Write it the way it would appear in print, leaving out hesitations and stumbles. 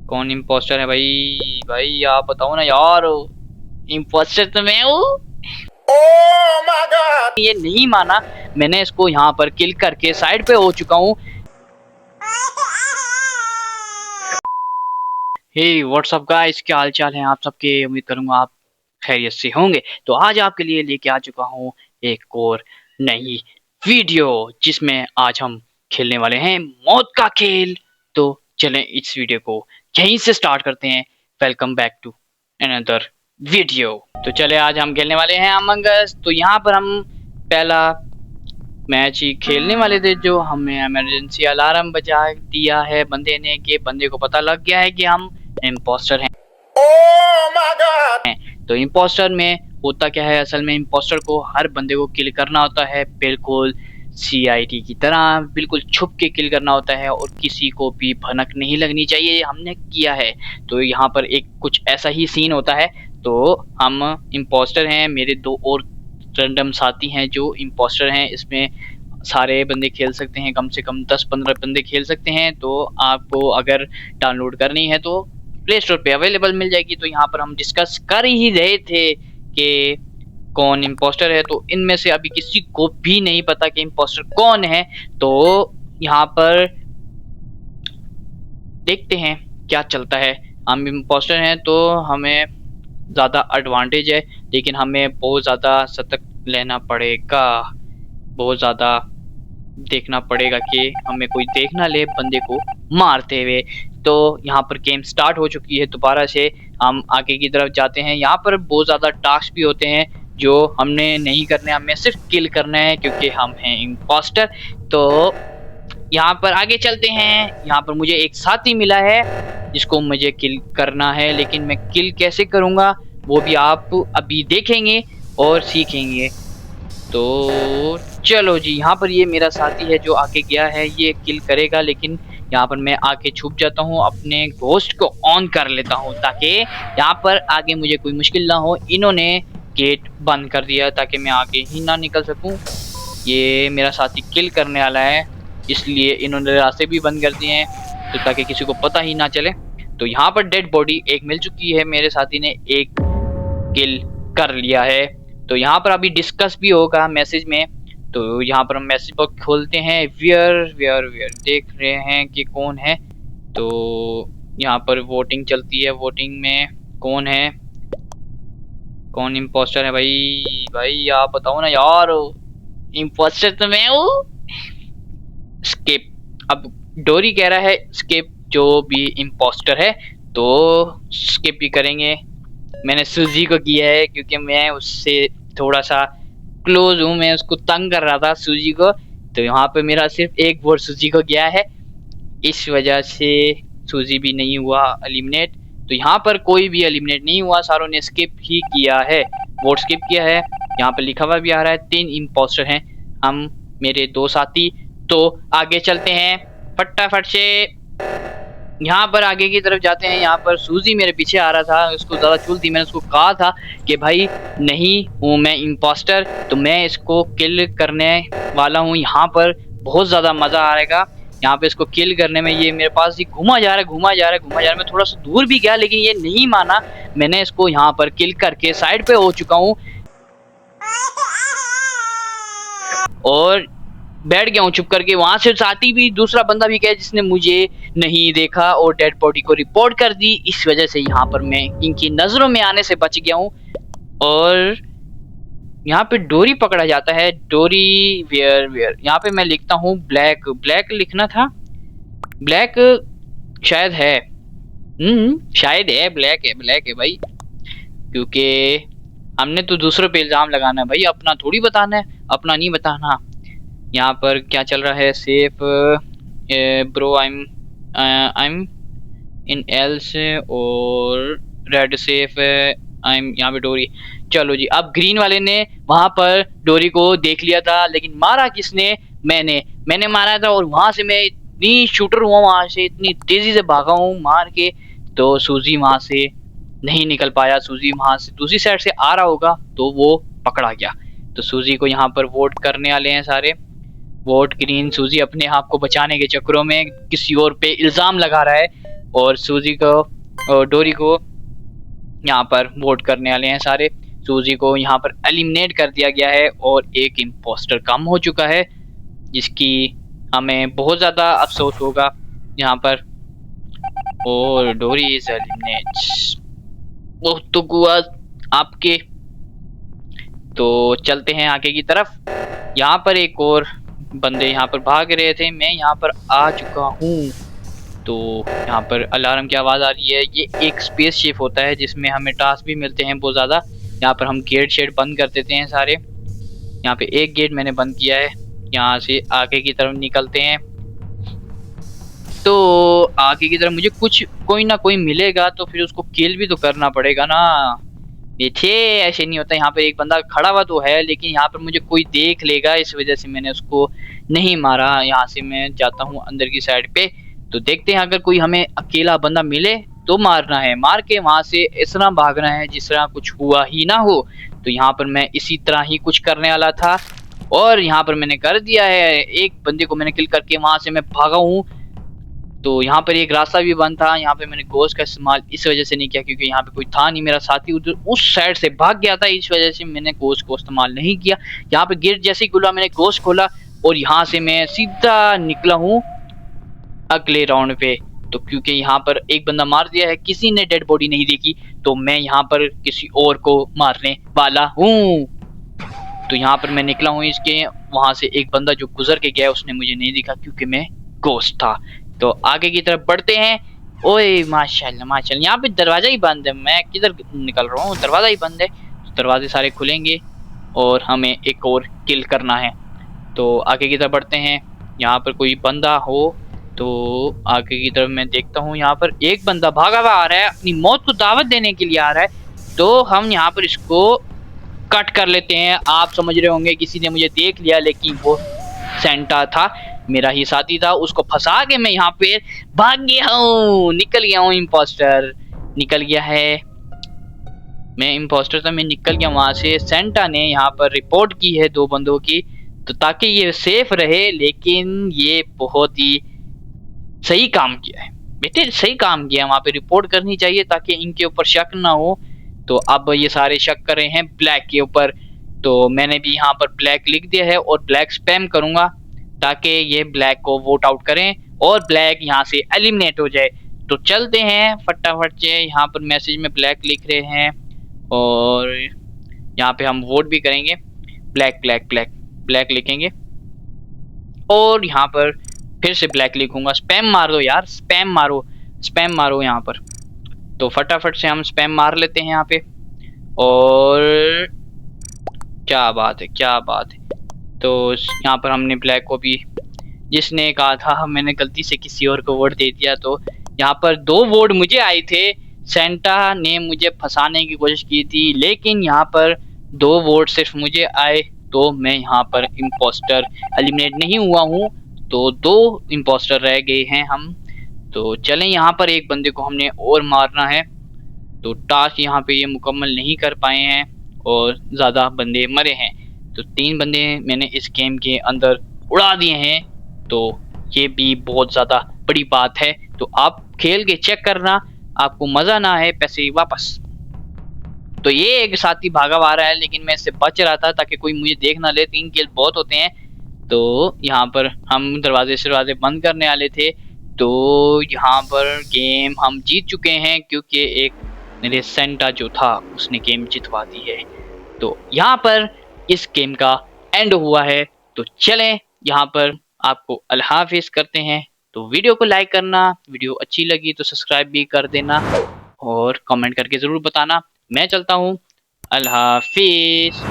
कौन इम्पोस्टर है भाई? भाई आप बताओ ना यार। इम्पोस्टर तो मैं हूँ। Oh my God! ये नहीं माना, मैंने इसको यहाँ पर किल करके साइड पे हो चुका हूँ। हे व्हाट्सअप गाइस, क्या हाल चाल है आप सबके? उम्मीद करूंगा आप खैरियत से होंगे। तो आज आपके लिए लेके आ चुका हूँ एक और नई वीडियो, जिसमें आज हम खेलने वाले हैं मौत का खेल। तो चलें इस वीडियो को यहीं से स्टार्ट करते हैं। Welcome back to another video. तो चले, आज हम खेलने वाले हैं अमंग अस। तो यहाँ पर हम पहला मैच ही खेलने वाले थे, जो हमें इमरजेंसी अलार्म बजा दिया है बंदे ने, कि बंदे को पता लग गया है कि हम इम्पोस्टर हैं। Oh my God! तो इम्पोस्टर में होता क्या है, असल में इम्पोस्टर को हर बंदे को किल करना होता है, बिल्कुल सीआईडी की तरह बिल्कुल छुप के किल करना होता है, और किसी को भी भनक नहीं लगनी चाहिए। हमने किया है। तो यहाँ पर एक कुछ ऐसा ही सीन होता है। तो हम इम्पोस्टर हैं, मेरे दो और रैंडम साथी हैं जो इम्पोस्टर हैं। इसमें सारे बंदे खेल सकते हैं, कम से कम 10-15 बंदे खेल सकते हैं। तो आपको अगर डाउनलोड करनी है तो प्ले स्टोर पे अवेलेबल मिल जाएगी। तो यहाँ पर हम डिस्कस कर ही रहे थे कि कौन इम्पोस्टर है। तो इनमें से अभी किसी को भी नहीं पता कि इम्पोस्टर कौन है। तो यहाँ पर देखते हैं क्या चलता है। हम इम्पोस्टर हैं तो हमें ज़्यादा एडवांटेज है, लेकिन हमें बहुत ज़्यादा सतर्क लेना पड़ेगा, बहुत ज़्यादा देखना पड़ेगा कि हमें कोई देख ना ले बंदे को मारते हुए। तो यहाँ पर गेम स्टार्ट हो चुकी है। दोबारा से हम आगे की तरफ जाते हैं। यहाँ पर बहुत ज़्यादा टास्क भी होते हैं जो हमने नहीं करने, हमें सिर्फ किल करना है क्योंकि हम हैं इम्पोस्टर। तो यहाँ पर आगे चलते हैं। यहाँ पर मुझे एक साथी मिला है जिसको मुझे किल करना है, लेकिन मैं किल कैसे करूँगा वो भी आप अभी देखेंगे और सीखेंगे। तो चलो जी, यहाँ पर ये मेरा साथी है जो आके गया है, ये किल करेगा। लेकिन यहाँ पर मैं आके छुप जाता हूँ, अपने घोस्ट को ऑन कर लेता हूँ ताकि यहाँ पर आगे मुझे कोई मुश्किल ना हो। इन्होंने गेट बंद कर दिया ताकि मैं आगे ही ना निकल सकूँ। ये मेरा साथी किल करने वाला है, इसलिए इन्होंने रास्ते भी बंद कर दिए हैं, तो ताकि किसी को पता ही ना चले। तो यहाँ पर डेड बॉडी एक मिल चुकी है, मेरे साथी ने एक किल कर लिया है। तो यहाँ पर अभी डिस्कस भी होगा मैसेज में। तो यहाँ पर हम मैसेज बॉक्स खोलते हैं। वियर वियर वियर देख रहे हैं कि कौन है। तो यहाँ पर वोटिंग चलती है। वोटिंग में कौन है, कौन इम्पोस्टर है? भाई भाई आप बताओ ना यार। इम्पोस्टर तो मैं हूँ। स्किप। अब डोरी कह रहा है स्किप, जो भी इम्पोस्टर है तो स्किप भी करेंगे। मैंने सूजी को किया है क्योंकि मैं उससे थोड़ा सा क्लोज हूँ, मैं उसको तंग कर रहा था सूजी को। तो यहाँ पे मेरा सिर्फ एक वोट सूजी को गया है, इस वजह से सूजी भी नहीं हुआ एलिमिनेट। तो यहाँ पर कोई भी एलिमिनेट नहीं हुआ, सारों ने स्किप ही किया है, वोट स्किप किया है। यहाँ पर लिखा हुआ भी आ रहा है 3 इम्पोस्टर हैं हम, मेरे 2 साथी। तो आगे चलते हैं फटाफट से, यहाँ पर आगे की तरफ जाते हैं। यहाँ पर सूजी मेरे पीछे आ रहा था, उसको ज़्यादा चुल थी। मैंने उसको कहा था कि भाई नहीं हूँ मैं इम्पोस्टर, तो मैं इसको किल करने वाला हूँ। यहाँ पर बहुत ज़्यादा मज़ा आएगा यहाँ पे इसको किल करने में। ये मेरे पास ही घुमा जा रहा है, घुमा जा रहा है, घुमा जा रहा है। मैं थोड़ा सा दूर भी गया लेकिन ये नहीं माना, मैंने इसको यहाँ पर किल करके साइड पे हो चुका हूँ और बैठ गया हूँ चुप करके। वहां से साथी भी दूसरा बंदा भी गया जिसने मुझे नहीं देखा और डेड बॉडी को रिपोर्ट कर दी। इस वजह से यहाँ पर मैं इनकी नजरों में आने से बच गया हूँ। और यहाँ पे डोरी पकड़ा जाता है। डोरी वेयर वेयर, यहाँ पे मैं लिखता हूँ ब्लैक। ब्लैक लिखना था, ब्लैक शायद है, शायद है, ब्लैक है, ब्लैक है भाई, क्योंकि हमने तो दूसरों पे इल्जाम लगाना है भाई, अपना थोड़ी बताना है, अपना नहीं बताना। यहाँ पर क्या चल रहा है? Safe bro, I am in else और रेड सेफ, आई एम। यहाँ पे डोरी। चलो जी, अब ग्रीन वाले ने वहां पर डोरी को देख लिया था, लेकिन मारा किसने? मैंने मारा था। और वहां से मैं इतनी शूटर हुआ, वहां से इतनी तेजी से भागा हूँ मार के। तो सूजी वहां से नहीं निकल पाया। सूजी वहां से दूसरी साइड से आ रहा होगा तो वो पकड़ा गया। तो सूजी को यहाँ पर वोट करने वाले हैं सारे, वोट ग्रीन। सूजी अपने आप को बचाने के चक्करों में किसी और पे इल्जाम लगा रहा है, और सूजी को और डोरी को यहाँ पर वोट करने वाले हैं सारे। सूजी को यहाँ पर एलिमिनेट कर दिया गया है और एक इम्पोस्टर कम हो चुका है, जिसकी हमें बहुत ज़्यादा अफसोस होगा यहाँ पर। और डोरी इज एलिमिनेट। वो तो गुआ आपके। तो चलते हैं आगे की तरफ। यहाँ पर एक और बंदे यहाँ पर भाग रहे थे, मैं यहाँ पर आ चुका हूँ। तो यहाँ पर अलार्म की आवाज़ आ रही है। ये एक स्पेस शिप होता है जिसमें हमें टास्क भी मिलते हैं बहुत ज़्यादा। यहाँ पर हम गेट शेड बंद कर देते हैं सारे। यहाँ पे एक गेट मैंने बंद किया है। यहाँ से आगे की तरफ निकलते हैं। तो आगे की तरफ मुझे कुछ कोई ना कोई मिलेगा तो फिर उसको किल भी तो करना पड़ेगा ना। देखिए ऐसे नहीं होता। यहाँ पे एक बंदा खड़ा हुआ तो है, लेकिन यहाँ पर मुझे कोई देख लेगा, इस वजह से मैंने उसको नहीं मारा। यहाँ से मैं जाता हूँ अंदर की साइड पे। तो देखते हैं अगर कोई हमें अकेला बंदा मिले तो मारना है, मार के वहां से इस तरह भागना है जिस तरह कुछ हुआ ही ना हो। तो यहाँ पर मैं इसी तरह ही कुछ करने वाला था और यहाँ पर मैंने कर दिया है। एक बंदे को मैंने किल करके वहां से मैं भागा हूँ। तो यहाँ पर एक रास्ता भी बंद था। यहाँ पे मैंने गोश्त का इस्तेमाल इस वजह से नहीं किया क्योंकि यहाँ पे कोई था नहीं, मेरा साथी उधर उस साइड से भाग गया था, इस वजह से मैंने गोश्त को इस्तेमाल नहीं किया। यहाँ पे गेट जैसे ही खुला मैंने गोश्त खोला और यहाँ से मैं सीधा निकला हूँ अगले राउंड पे। तो क्योंकि यहाँ पर एक बंदा मार दिया है, किसी ने डेड बॉडी नहीं देखी, तो मैं यहाँ पर किसी और को मारने वाला हूँ। तो यहाँ पर मैं निकला हूँ इसके। वहां से एक बंदा जो गुजर के गया उसने मुझे नहीं दिखा क्योंकि मैं गोश्त था। तो आगे की तरफ बढ़ते हैं। ओए माशाल्लाह माशाल्लाह, यहाँ पे दरवाजा ही बंद है। मैं किधर निकल रहा हूँ, दरवाजा ही बंद है। तो दरवाजे सारे खुलेंगे और हमें एक और किल करना है। तो आगे की तरफ बढ़ते हैं। यहाँ पर कोई बंदा हो तो आगे की तरफ मैं देखता हूँ। यहाँ पर एक बंदा भागा हुआ आ रहा है, अपनी मौत को दावत देने के लिए आ रहा है। तो हम यहाँ पर इसको कट कर लेते हैं। आप समझ रहे होंगे किसी ने मुझे देख लिया, लेकिन वो सेंटा था, मेरा ही साथी था। उसको फंसा के मैं यहाँ पे भाग गया हूँ, निकल गया हूँ। इम्पोस्टर निकल गया है। मैं इम्पोस्टर था, मैं निकल गया वहां से। सेंटा ने यहाँ पर रिपोर्ट की है 2 बंदों की, तो ताकि ये सेफ रहे। लेकिन ये बहुत ही सही काम किया है बेटे, सही काम किया। वहां पे रिपोर्ट करनी चाहिए ताकि इनके ऊपर शक ना हो। तो अब ये सारे शक कर रहे हैं ब्लैक के ऊपर। तो मैंने भी यहाँ पर ब्लैक लिख दिया है और ब्लैक स्पैम करूंगा ताकि ये ब्लैक को वोट आउट करें और ब्लैक यहाँ से एलिमिनेट हो जाए। तो चलते हैं फटाफट से। यहाँ पर मैसेज में ब्लैक लिख रहे हैं और यहाँ पे हम वोट भी करेंगे। ब्लैक ब्लैक ब्लैक ब्लैक लिखेंगे और यहाँ पर फिर से ब्लैक लिखूंगा। स्पैम मार दो यार, स्पैम मारो, स्पैम मारो यहाँ पर। तो फटाफट से हम स्पैम मार लेते हैं यहाँ पे। और क्या बात है, क्या बात है। तो यहाँ पर हमने ब्लैक को भी, जिसने कहा था मैंने गलती से किसी और को वोट दे दिया, तो यहाँ पर 2 वोट मुझे आए थे। सेंटा ने मुझे फंसाने की कोशिश की थी, लेकिन यहाँ पर 2 वोट सिर्फ मुझे आए। तो मैं यहाँ पर इम्पोस्टर एलिमिनेट नहीं हुआ हूँ, तो 2 इम्पोस्टर रह गए हैं हम। तो चलें, यहाँ पर एक बंदे को हमने और मारना है। तो टास्क यहाँ पे ये मुकम्मल नहीं कर पाए हैं और ज़्यादा बंदे मरे हैं। तो 3 बंदे मैंने इस गेम के अंदर उड़ा दिए हैं। तो ये भी बहुत ज़्यादा बड़ी बात है। तो आप खेल के चेक करना, आपको मज़ा ना आए पैसे वापस। तो ये एक साथी भागा आ रहा है, लेकिन मैं इससे बच रहा था ताकि कोई मुझे देख ना ले। 3 किल बहुत होते हैं। तो यहाँ पर हम दरवाजे बंद करने वाले थे। तो यहाँ पर गेम हम जीत चुके हैं क्योंकि एक मेरे सेंटा जो था उसने गेम जितवा दी है। तो यहाँ पर इस गेम का एंड हुआ है। तो चलें यहाँ पर आपको अल्लाह हाफिज करते हैं। तो वीडियो को लाइक करना, वीडियो अच्छी लगी तो सब्सक्राइब भी कर देना और कमेंट करके ज़रूर बताना। मैं चलता हूँ, अल्लाह हाफिज।